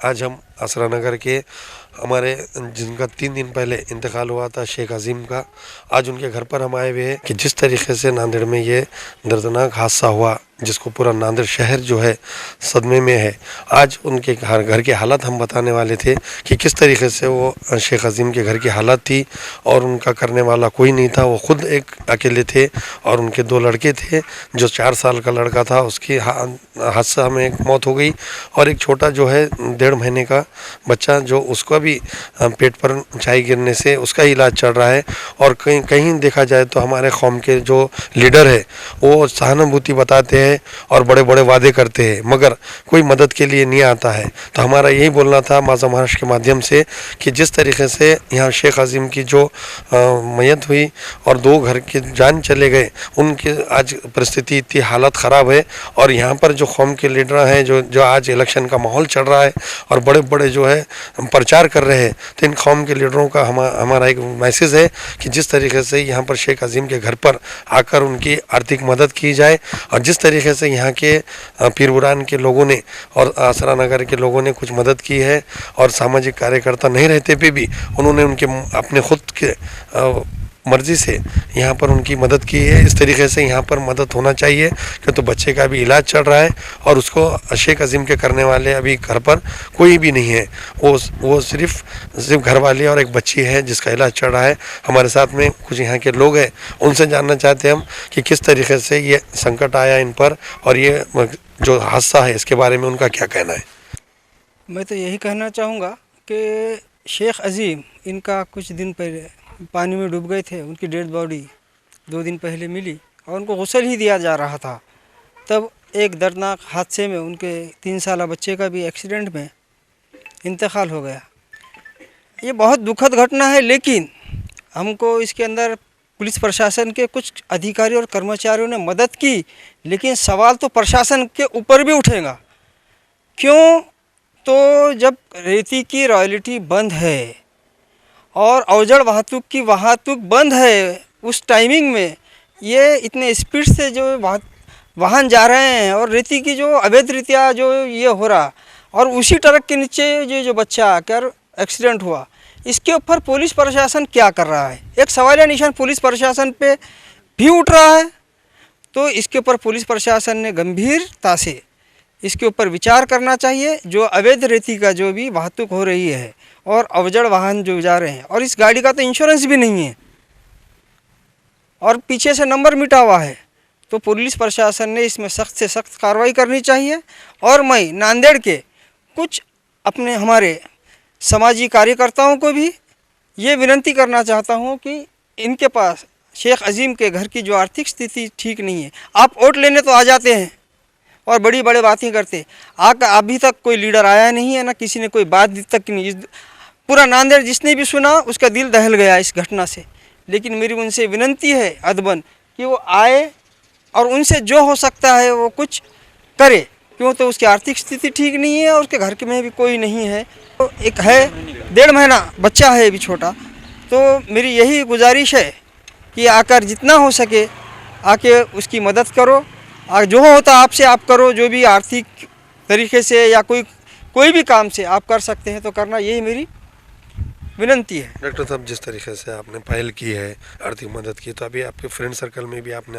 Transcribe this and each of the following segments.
आज हम आसरा नगर के हमारे जिनका 3 दिन पहले इंतकाल हुआ था शेख अजीम का, आज उनके घर पर हम आए हुए हैं कि जिस तरीके से नांदेड़ में ये दर्दनाक हादसा हुआ जिसको पूरा नांदेड़ शहर जो है सदमे में है। आज उनके घर के हालात हम बताने वाले थे कि किस तरीके से वो शेख अजीम के घर की हालत थी और उनका करने वाला कोई नहीं था। वो खुद एक अकेले थे और उनके 2 लड़के थे। जो 4 साल का लड़का था उसकी हादसा में एक मौत हो गई और एक छोटा जो है 1.5 महीने का बच्चा जो उसका भी पेट पर चाय गिरने से उसका इलाज चल रहा है। और कहीं कहीं देखा जाए तो हमारे कौम के जो लीडर है वो सहानुभूति बताते हैं और बड़े बड़े वादे करते हैं मगर कोई मदद के लिए नहीं आता है। तो हमारा यही बोलना था माज़ा महाराष्ट्र के माध्यम से कि जिस तरीके से यहाँ शेख अजीम की जो मयत हुई और 2 घर के जान चले गए, उनकी आज परिस्थिति इतनी हालत ख़राब है। और यहाँ पर जो कौम के लीडर हैं जो आज इलेक्शन का माहौल चल रहा है और बड़े बड़े जो है प्रचार कर रहे हैं, तो इन कौम के लीडरों का हमारा एक मैसेज है कि जिस तरीके से यहाँ पर शेख अजीम के घर पर आकर उनकी आर्थिक मदद की जाए और जिस तरीके से यहाँ के पीरबुरान के लोगों ने और आसरा नगर के लोगों ने कुछ मदद की है और सामाजिक कार्यकर्ता नहीं रहते पे भी उन्होंने उनके अपने खुद के मर्जी से यहाँ पर उनकी मदद की है। इस तरीके से यहाँ पर मदद होना चाहिए क्योंकि तो बच्चे का भी इलाज चल रहा है और उसको शेख अजीम के करने वाले अभी घर पर कोई भी नहीं है। वो सिर्फ घर वाले और एक बच्ची है जिसका इलाज चल रहा है। हमारे साथ में कुछ यहाँ के लोग हैं, उनसे जानना चाहते हैं हम कि किस तरीके से ये संकट आया इन पर और ये जो हादसा है इसके बारे में उनका क्या कहना है। मैं तो यही कहना चाहूँगा कि शेख अजीम इनका कुछ दिन पहले पानी में डूब गए थे। उनकी डेड बॉडी 2 दिन पहले मिली और उनको गुस्ल ही दिया जा रहा था। तब एक दर्दनाक हादसे में उनके 3 साला बच्चे का भी एक्सीडेंट में इंतकाल हो गया। ये बहुत दुखद घटना है, लेकिन हमको इसके अंदर पुलिस प्रशासन के कुछ अधिकारी और कर्मचारियों ने मदद की, लेकिन सवाल तो प्रशासन के ऊपर भी उठेगा। क्यों? तो जब रेती की रॉयल्टी बंद है और अवजड़ वाहतुक बंद है, उस टाइमिंग में ये इतने स्पीड से जो वाहन जा रहे हैं और रेती की जो अवैध रीतिया जो ये हो रहा और उसी ट्रक के नीचे जो बच्चा आकर एक्सीडेंट हुआ, इसके ऊपर पुलिस प्रशासन क्या कर रहा है? एक सवालिया निशान पुलिस प्रशासन पे भी उठ रहा है। तो इसके ऊपर पुलिस प्रशासन ने गंभीरता से इसके ऊपर विचार करना चाहिए। जो अवैध रेती का जो भी वाहतुक हो रही है और अवजड़ वाहन जो जा रहे हैं और इस गाड़ी का तो इंश्योरेंस भी नहीं है और पीछे से नंबर मिटा हुआ है, तो पुलिस प्रशासन ने इसमें सख्त से सख्त कार्रवाई करनी चाहिए। और मैं नांदेड़ के कुछ अपने हमारे समाजी कार्यकर्ताओं को भी ये विनती करना चाहता हूँ कि इनके पास शेख अजीम के घर की जो आर्थिक स्थिति ठीक नहीं है। आप वोट लेने तो आ जाते हैं और बड़ी बातें करते, अभी तक कोई लीडर आया नहीं है, ना किसी ने कोई बात तक नहीं। पूरा नांदेड़ जिसने भी सुना उसका दिल दहल गया इस घटना से। लेकिन मेरी उनसे विनती है अदबन कि वो आए और उनसे जो हो सकता है वो कुछ करे, क्यों तो उसकी आर्थिक स्थिति ठीक नहीं है और उसके घर के में भी कोई नहीं है। तो एक है 1.5 महीना बच्चा है अभी छोटा। तो मेरी यही गुजारिश है कि आकर जितना हो सके आके उसकी मदद करो और जो होता आपसे आप करो, जो भी आर्थिक तरीके से या कोई भी काम से आप कर सकते हैं तो करना, यही मेरी विनती है। डॉक्टर साहब, जिस तरीके से आपने पहल की है, आर्थिक मदद की, तो अभी आपके फ्रेंड सर्कल में भी आपने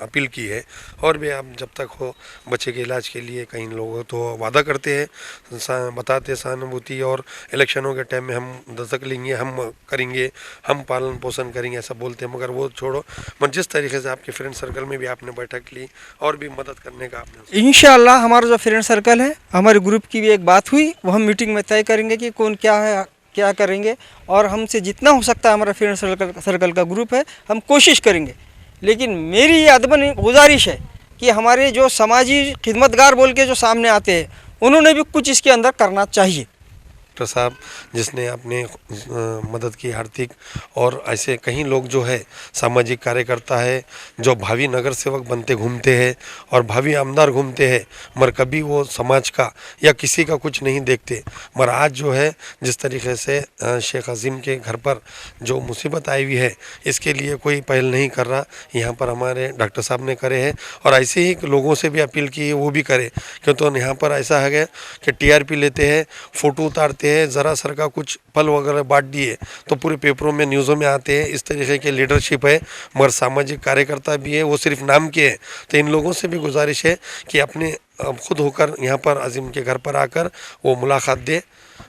अपील की है और भी आप जब तक हो बच्चे के इलाज के लिए कई लोग तो वादा करते हैं, बताते सहानुभूति और इलेक्शनों के टाइम में हम दस्तक लेंगे, हम करेंगे, हम पालन पोषण करेंगे, ऐसा बोलते हैं। मगर वो छोड़ो, मगर जिस तरीके से आपके फ्रेंड सर्कल में भी आपने बैठक ली और भी मदद करने का आपने, इंशाअल्लाह हमारा जो फ्रेंड सर्कल है, हमारे ग्रुप की भी एक बात हुई, वो हम मीटिंग में तय करेंगे कि कौन क्या करेंगे और हमसे जितना हो सकता है, हमारा फ्रेंड सर्कल का ग्रुप है, हम कोशिश करेंगे। लेकिन मेरी ये अदबन गुजारिश है कि हमारे जो समाजी खिदमतगार बोल के जो सामने आते हैं, उन्होंने भी कुछ इसके अंदर करना चाहिए। डॉक्टर साहब जिसने अपने मदद की आर्थिक, और ऐसे कई लोग जो है सामाजिक कार्यकर्ता है जो भावी नगर सेवक बनते घूमते हैं और भावी आमदार घूमते हैं, मगर कभी वो समाज का या किसी का कुछ नहीं देखते। मगर आज जो है जिस तरीके से शेख अजीम के घर पर जो मुसीबत आई हुई है, इसके लिए कोई पहल नहीं कर रहा। यहाँ पर हमारे डॉक्टर साहब ने करे हैं और ऐसे ही लोगों से भी अपील की है वो भी करे, क्यों तो यहाँ पर ऐसा है कि टीआरपी लेते हैं, फ़ोटो उतारते हैं, ज़रा सर का कुछ फल वगैरह बांट दिए तो पूरे पेपरों में न्यूज़ों में आते हैं। इस तरीके के लीडरशिप है, मगर सामाजिक कार्यकर्ता भी है, वो सिर्फ नाम के हैं। तो इन लोगों से भी गुजारिश है कि अपने खुद होकर यहाँ पर अजीम के घर पर आकर वो मुलाकात दे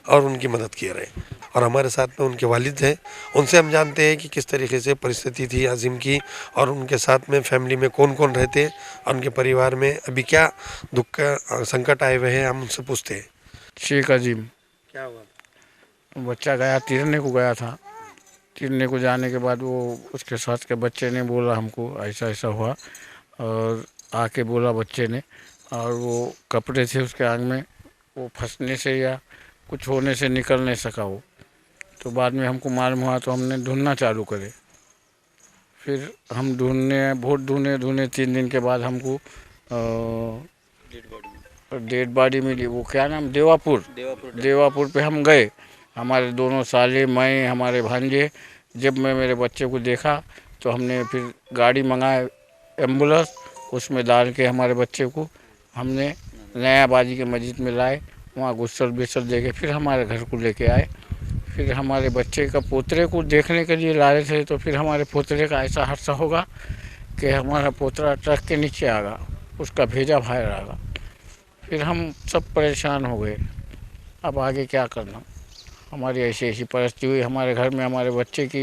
और उनकी मदद किए रहे। और हमारे साथ में उनके वालिद हैं, उनसे हम जानते हैं कि किस तरीके से परिस्थिति थी अजीम की और उनके साथ में फैमिली में कौन कौन रहते और उनके परिवार में अभी क्या दुख का संकट आए हुए हैं, हम उनसे पूछते हैं। शेख अजीम क्या हुआ? बच्चा गया तीरने को गया था। तीरने को जाने के बाद वो उसके साथ के बच्चे ने बोला हमको ऐसा ऐसा हुआ, और आके बोला बच्चे ने, और वो कपड़े थे उसके आंग में, वो फंसने से या कुछ होने से निकल नहीं सका वो। तो बाद में हमको मालूम हुआ तो हमने ढूंढना चालू करे। फिर हम बहुत ढूंढे 3 दिन के बाद हमको डेड बॉडी मिली। वो क्या नाम, देवापुर पे हम गए, हमारे दोनों साले, मैं, हमारे भांजे। जब मैं मेरे बच्चे को देखा तो हमने फिर गाड़ी मंगाए एम्बुलेंस, उसमें डाल के हमारे बच्चे को हमने नया बाजी के मस्जिद में लाए, वहाँ गुस्सल बिस्सल दे के फिर हमारे घर को लेके आए। फिर हमारे बच्चे का पोतरे को देखने के लिए ला रहे थे, तो फिर हमारे पोतरे का ऐसा हादसा होगा कि हमारा पोतरा ट्रक के नीचे आ गया, उसका भेजा बाहर आ गया। फिर हम सब परेशान हो गए, अब आगे क्या करना। हमारी ऐसी परिस्थिति हुई हमारे घर में, हमारे बच्चे की,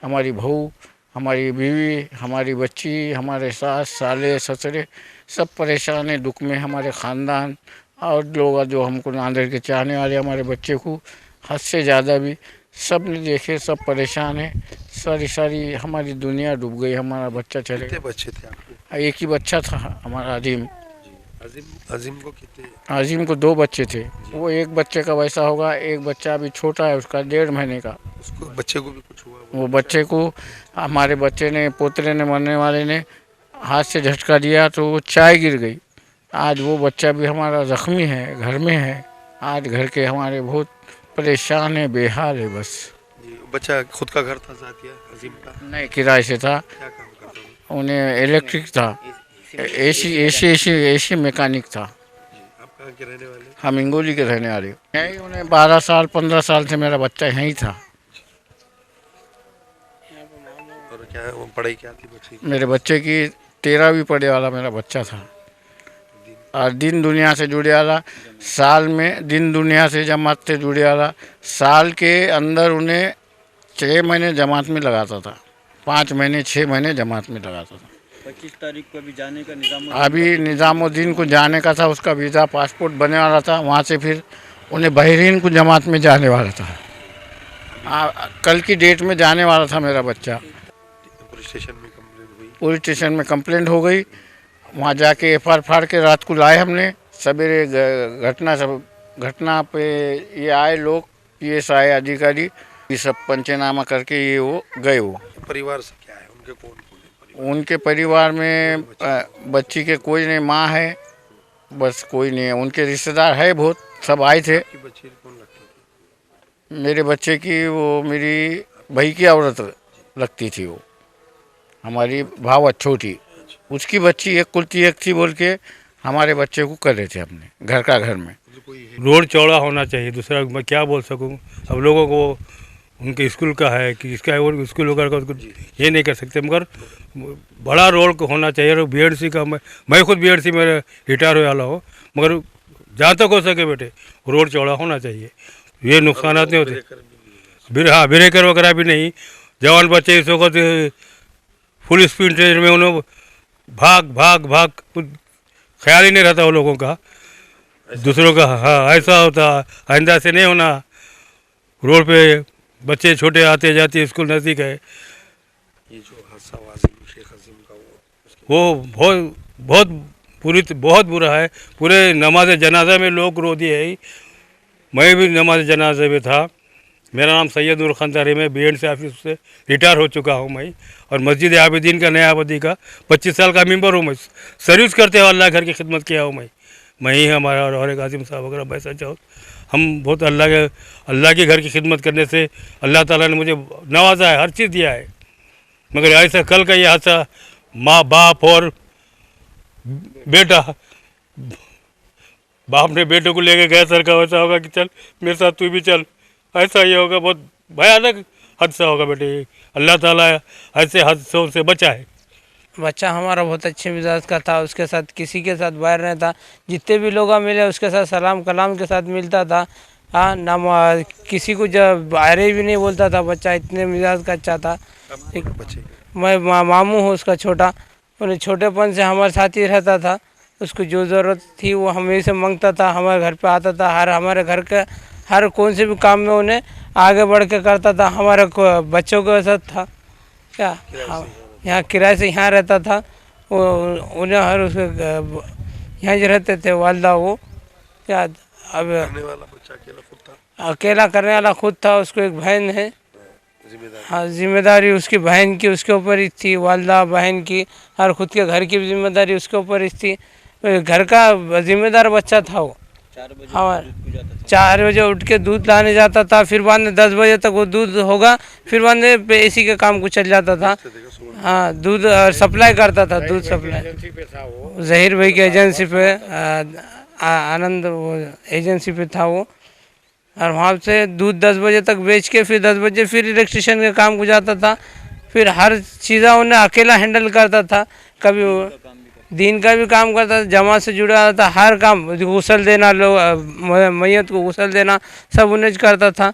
हमारी बहू, हमारी बीवी, हमारी बच्ची, हमारे सास, साले, ससुरे सब परेशान हैं, दुख में। हमारे ख़ानदान और लोग जो हमको नांदेड़ के चाहने वाले, हमारे बच्चे को हद से ज़्यादा भी सब ने देखे, सब परेशान है। सारी हमारी दुनिया डूब गई, हमारा बच्चा चले गया। कितने बच्चे थे आपको? एक ही बच्चा था हमारा अजीम। अजीम को कितने? अजीम को 2 बच्चे थे। वो एक बच्चे का वैसा होगा, एक बच्चा अभी छोटा है, उसका 1.5 महीने का। उसको बच्चे को भी कुछ हुआ? वो बच्चे को हमारे बच्चे ने, पोतरे ने, मरने वाले ने हाथ से झटका दिया तो वो चाय गिर गई। आज वो बच्चा भी हमारा ज़ख्मी है, घर में है। आज घर के हमारे बहुत परेशान है, बेहाल है बस। बच्चा खुद का घर था जातिया अजीम का? नहीं, किराए से था। क्या काम करता था? उन्हें इलेक्ट्रिक था, एसी मैकेनिक था। आप कहाँ के रहने वाले? हम हिंगोली के रहने वाले। यहीं उन्हें 12 साल 15 साल से मेरा बच्चा यहीं था। और क्या पढ़ाई क्या थी बच्चे की? मेरे बच्चे की 13वीं पढ़े वाला मेरा बच्चा था, और दिन दुनिया से जुड़े वाला। साल में दिन दुनिया से जमात से जुड़े वाला, साल के अंदर उन्हें 6 महीने जमात में लगाता था, 5 महीने 6 महीने जमात में लगाता था। 25 तारीख को अभी जाने का अभी निज़ामुद्दीन को जाने का था, उसका वीज़ा पासपोर्ट बनने वाला था, वहाँ से फिर उन्हें बहरीन को जमात में जाने वाला था। कल की डेट में जाने वाला था मेरा बच्चा। पुलिस स्टेशन में कंप्लेंट हुई? पुलिस स्टेशन में कंप्लेंट हो गई, वहाँ जाके एफआईआर फाड़ के रात को लाए हमने। सवेरे घटना पे ये आए लोग, PSI अधिकारी, ये सब पंचनामा करके ये वो गए। वो परिवार से क्या है उनके, कौन कौन है? उनके परिवार में बच्ची के कोई नहीं, माँ है बस, कोई नहीं है। उनके रिश्तेदार है बहुत, सब आए थे। आपकी बच्ची कौन लगती थी? मेरे बच्चे की वो मेरी भाई की औरत लगती थी, वो हमारी भावत छोटी, उसकी बच्ची एक कुलती एक थी बोल के हमारे बच्चे को कर रहे थे अपने घर का घर में। रोड चौड़ा होना चाहिए, दूसरा मैं क्या बोल सकूं। अब लोगों को उनके स्कूल का है कि इसका है, वो स्कूल वगैरह का ये नहीं कर सकते, मगर बड़ा रोड को होना चाहिए। और BRC का मैं खुद BRC में रिटायर हो वाला हो, मगर जहाँ तक हो सके बेटे रोड चौड़ा होना चाहिए, ये नुकसान नहीं होते। हाँ, ब्रेकर वगैरह भी नहीं। जवान बच्चे इस वक्त फुल स्पीड ट्रेन में उन्होंने भाग कुछ ख्याल ही नहीं रहता वो लोगों का, दूसरों का। हाँ, ऐसा होता, आइंदा से नहीं होना। रोड पे बच्चे छोटे आते जाते, स्कूल नज़दीक है। ये जो हादसा हुआ शेख अजीम का, वो बहुत बुरा है। पूरे नमाज जनाजा में लोग रो दिए है। मैं भी नमाज जनाजे में था। मेरा नाम सैयद नूर खान तारिम है। BNC से ऑफिस से रिटायर हो चुका हूँ मैं, और मस्जिद आबिदीन का नया आबादी का 25 साल का मेंबर हूँ मैं। सर्विस करते हुए अल्लाह घर की खिदमत किया हूँ मैं ही हमारा और एक आज़िम साहब वगैरह बैसा चाहो। हम बहुत अल्लाह के घर की खिदमत करने से अल्लाह ताला ने मुझे नवाजा है, हर चीज़ दिया है। मगर ऐसा कल का ये हादसा, माँ बाप और बेटा, बाप ने बेटे को लेके गया सर का वैसा होगा कि चल मेरे साथ तू भी चल, ऐसा ये होगा। बहुत भयानक हादसा होगा बेटे। अल्लाह ताला ऐसे हादसों से बचाए। बच्चा हमारा बहुत अच्छे मिजाज का था, उसके साथ किसी के साथ बाहर रहता, जितने भी लोग मिले उसके साथ सलाम कलाम के साथ मिलता था। हाँ ना, किसी को जब बाहर भी नहीं बोलता था। बच्चा इतने मिजाज का अच्छा था। मैं मामू हूँ उसका छोटा, उन्हें छोटेपन से हमारे साथ ही रहता था। उसको जो ज़रूरत थी वो हमें से मांगता था, हमारे घर पे आता था। हमारे घर के हर कौन से भी काम में उन्हें आगे बढ़ के करता था। हमारे बच्चों के साथ था क्या, यहाँ किराए से यहाँ रहता था वो। उन्हें हर उसके यहाँ जो रहते थे वालदा, वो क्या अब अकेला करने वाला खुद था। उसको एक बहन है, हाँ जिम्मेदारी उसकी बहन की उसके ऊपर ही थी, वालदा बहन की, और ख़ुद के घर की भी जिम्मेदारी उसके ऊपर ही थी। घर का जिम्मेदार बच्चा था वो। 4 बजे उठ के दूध लाने जाता था, फिर बाद में 10 बजे तक वो दूध होगा, फिर बाद में AC के काम को चल जाता था। हाँ, दूध सप्लाई करता था, दूध सप्लाई जहीर भाई की एजेंसी पे, आनंद वो एजेंसी पे था वो। और वहाँ से दूध 10 बजे तक बेच के फिर 10 बजे फिर इलेक्ट्रिशियन के काम को जाता था। फिर हर चीज़ उन्हें अकेला हैंडल करता था। कभी वो दिन का भी काम करता था, जमात से जुड़ा था, हर काम, गुसल देना, लोग मैयत को गुसल देना सब उन्हें करता था।